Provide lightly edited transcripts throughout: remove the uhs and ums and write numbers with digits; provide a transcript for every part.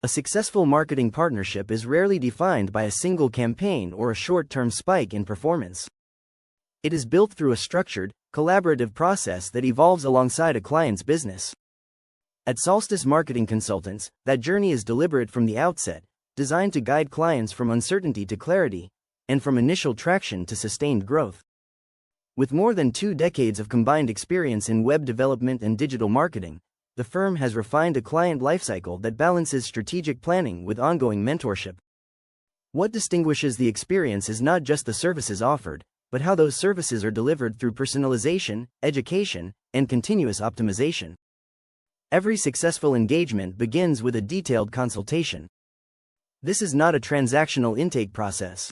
A successful marketing partnership is rarely defined by a single campaign or a short-term spike in performance. It is built through a structured, collaborative process that evolves alongside a client's business. At Solstice Marketing Consultants, that journey is deliberate from the outset, designed to guide clients from uncertainty to clarity, and from initial traction to sustained growth. With more than 2 decades of combined experience in web development and digital marketing, the firm has refined a client lifecycle that balances strategic planning with ongoing mentorship. What distinguishes the experience is not just the services offered, but how those services are delivered through personalization, education, and continuous optimization. Every successful engagement begins with a detailed consultation. This is not a transactional intake process.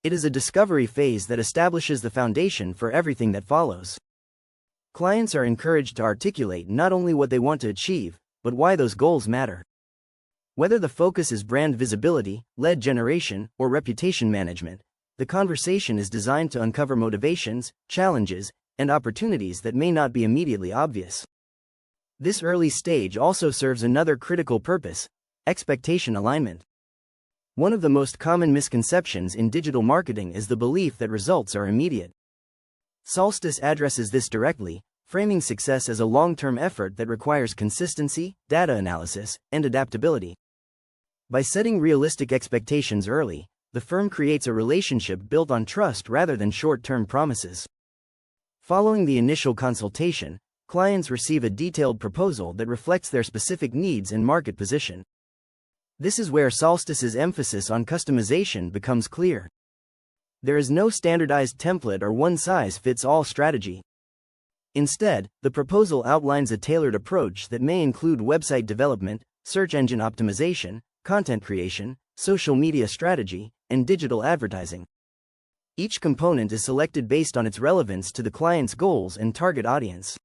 It is a discovery phase that establishes the foundation for everything that follows. Clients are encouraged to articulate not only what they want to achieve, but why those goals matter. Whether the focus is brand visibility, lead generation, or reputation management, the conversation is designed to uncover motivations, challenges, and opportunities that may not be immediately obvious. This early stage also serves another critical purpose: expectation alignment. One of the most common misconceptions in digital marketing is the belief that results are immediate. Solstice addresses this directly, framing success as a long-term effort that requires consistency, data analysis, and adaptability. By setting realistic expectations early, the firm creates a relationship built on trust rather than short-term promises. Following the initial consultation, clients receive a detailed proposal that reflects their specific needs and market position. This is where Solstice's emphasis on customization becomes clear. There is no standardized template or one-size-fits-all strategy. Instead, the proposal outlines a tailored approach that may include website development, search engine optimization, content creation, social media strategy, and digital advertising. Each component is selected based on its relevance to the client's goals and target audience.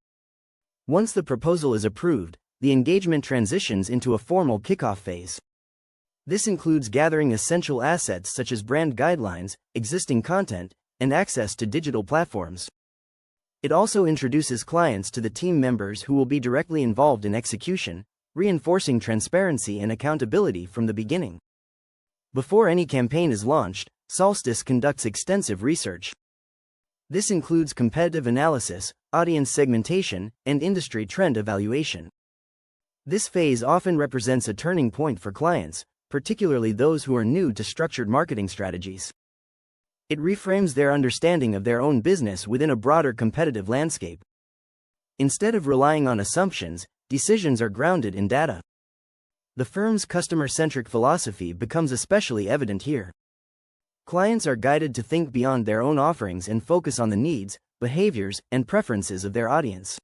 Once the proposal is approved, the engagement transitions into a formal kickoff phase. This includes gathering essential assets such as brand guidelines, existing content, and access to digital platforms. It also introduces clients to the team members who will be directly involved in execution, reinforcing transparency and accountability from the beginning. Before any campaign is launched, Solstice conducts extensive research. This includes competitive analysis, audience segmentation, and industry trend evaluation. This phase often represents a turning point for clients, particularly those who are new to structured marketing strategies. It reframes their understanding of their own business within a broader competitive landscape. Instead of relying on assumptions, decisions are grounded in data. The firm's customer-centric philosophy becomes especially evident here. Clients are guided to think beyond their own offerings and focus on the needs, behaviors, and preferences of their audience.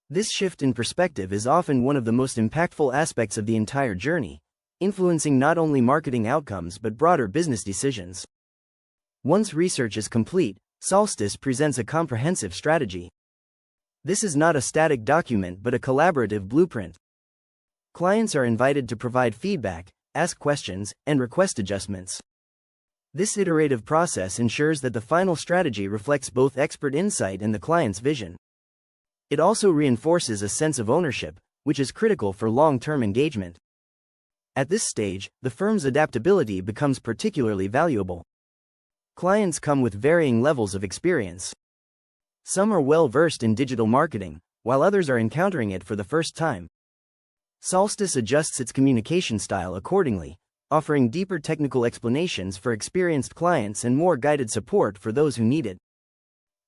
This shift in perspective is often one of the most impactful aspects of the entire journey, influencing not only marketing outcomes but broader business decisions. Once research is complete, Solstice presents a comprehensive strategy. This is not a static document but a collaborative blueprint. Clients are invited to provide feedback, ask questions, and request adjustments. This iterative process ensures that the final strategy reflects both expert insight and the client's vision. It also reinforces a sense of ownership, which is critical for long-term engagement. At this stage, the firm's adaptability becomes particularly valuable. Clients come with varying levels of experience. Some are well-versed in digital marketing, while others are encountering it for the first time. Solstice adjusts its communication style accordingly, offering deeper technical explanations for experienced clients and more guided support for those who need it.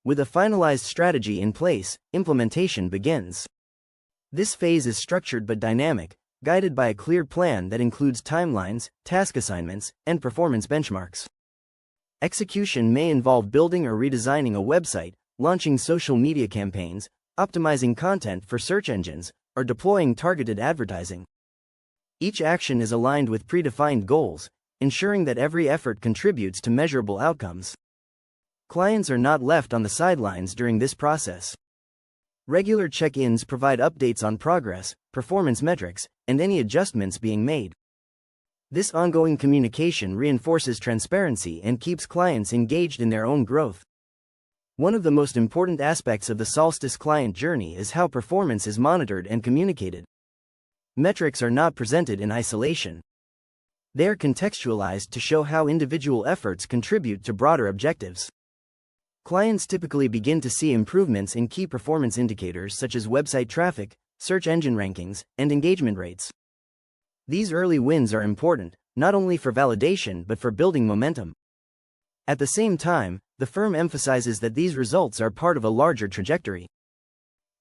With a finalized strategy in place, implementation begins. This phase is structured but dynamic, guided by a clear plan that includes timelines, task assignments, and performance benchmarks. Execution may involve building or redesigning a website, launching social media campaigns, optimizing content for search engines, or deploying targeted advertising. Each action is aligned with predefined goals, ensuring that every effort contributes to measurable outcomes. Clients are not left on the sidelines during this process. Regular check-ins provide updates on progress, performance metrics, and any adjustments being made. This ongoing communication reinforces transparency and keeps clients engaged in their own growth. One of the most important aspects of the Solstice client journey is how performance is monitored and communicated. Metrics are not presented in isolation. They are contextualized to show how individual efforts contribute to broader objectives. Clients typically begin to see improvements in key performance indicators such as website traffic, search engine rankings, and engagement rates. These early wins are important, not only for validation but for building momentum. At the same time, the firm emphasizes that these results are part of a larger trajectory.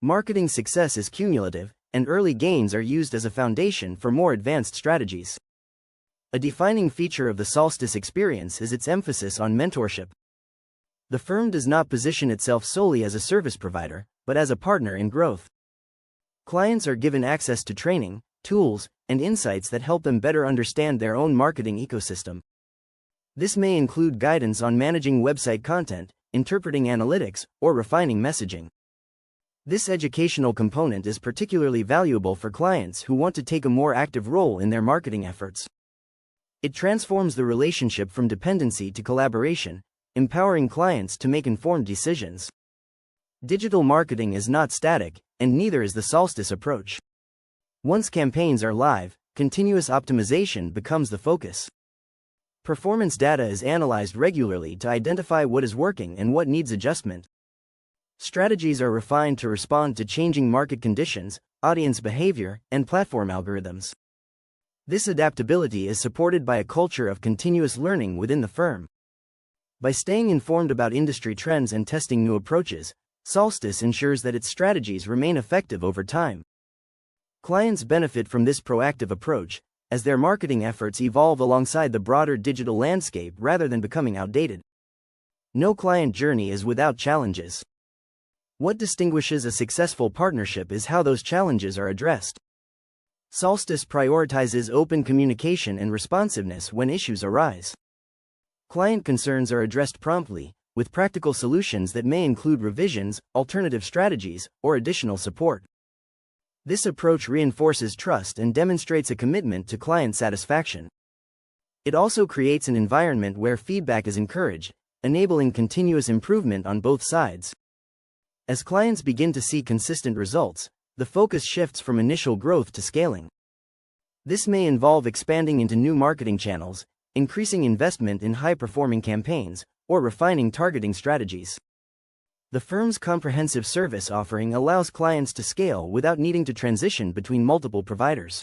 Marketing success is cumulative, and early gains are used as a foundation for more advanced strategies. A defining feature of the Solstice experience is its emphasis on mentorship. The firm does not position itself solely as a service provider, but as a partner in growth. Clients are given access to training, tools, and insights that help them better understand their own marketing ecosystem. This may include guidance on managing website content, interpreting analytics, or refining messaging. This educational component is particularly valuable for clients who want to take a more active role in their marketing efforts. It transforms the relationship from dependency to collaboration, empowering clients to make informed decisions. Digital marketing is not static, and neither is the Solstice approach. Once campaigns are live, continuous optimization becomes the focus. Performance data is analyzed regularly to identify what is working and what needs adjustment. Strategies are refined to respond to changing market conditions, audience behavior, and platform algorithms. This adaptability is supported by a culture of continuous learning within the firm. By staying informed about industry trends and testing new approaches, Solstice ensures that its strategies remain effective over time. Clients benefit from this proactive approach, as their marketing efforts evolve alongside the broader digital landscape rather than becoming outdated. No client journey is without challenges. What distinguishes a successful partnership is how those challenges are addressed. Solstice prioritizes open communication and responsiveness when issues arise. Client concerns are addressed promptly, with practical solutions that may include revisions, alternative strategies, or additional support. This approach reinforces trust and demonstrates a commitment to client satisfaction. It also creates an environment where feedback is encouraged, enabling continuous improvement on both sides. As clients begin to see consistent results, the focus shifts from initial growth to scaling. This may involve expanding into new marketing channels, increasing investment in high-performing campaigns, or refining targeting strategies. The firm's comprehensive service offering allows clients to scale without needing to transition between multiple providers.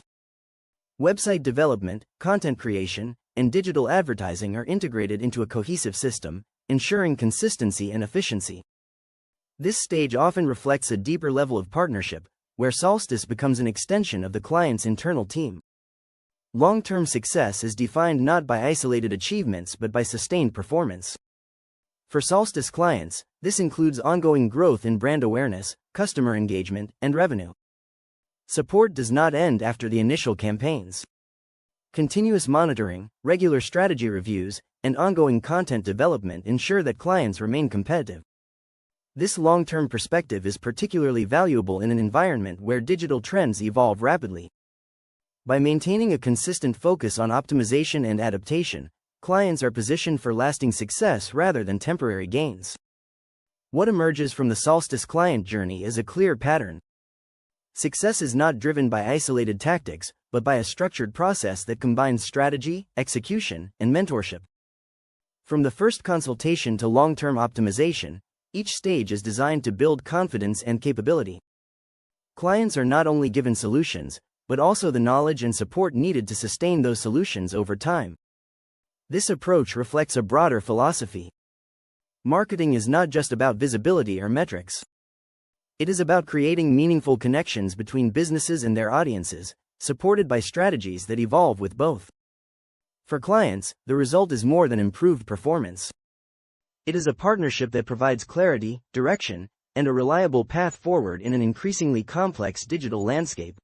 Website development, content creation, and digital advertising are integrated into a cohesive system, ensuring consistency and efficiency. This stage often reflects a deeper level of partnership, where Solstice becomes an extension of the client's internal team. Long-term success is defined not by isolated achievements but by sustained performance. For Solstice clients, this includes ongoing growth in brand awareness, customer engagement, and revenue. Support does not end after the initial campaigns. Continuous monitoring, regular strategy reviews, and ongoing content development ensure that clients remain competitive. This long-term perspective is particularly valuable in an environment where digital trends evolve rapidly. By maintaining a consistent focus on optimization and adaptation, clients are positioned for lasting success rather than temporary gains. What emerges from the Solstice client journey is a clear pattern. Success is not driven by isolated tactics, but by a structured process that combines strategy, execution, and mentorship. From the first consultation to long-term optimization, each stage is designed to build confidence and capability. Clients are not only given solutions, but also the knowledge and support needed to sustain those solutions over time. This approach reflects a broader philosophy. Marketing is not just about visibility or metrics. It is about creating meaningful connections between businesses and their audiences, supported by strategies that evolve with both. For clients, the result is more than improved performance. It is a partnership that provides clarity, direction, and a reliable path forward in an increasingly complex digital landscape.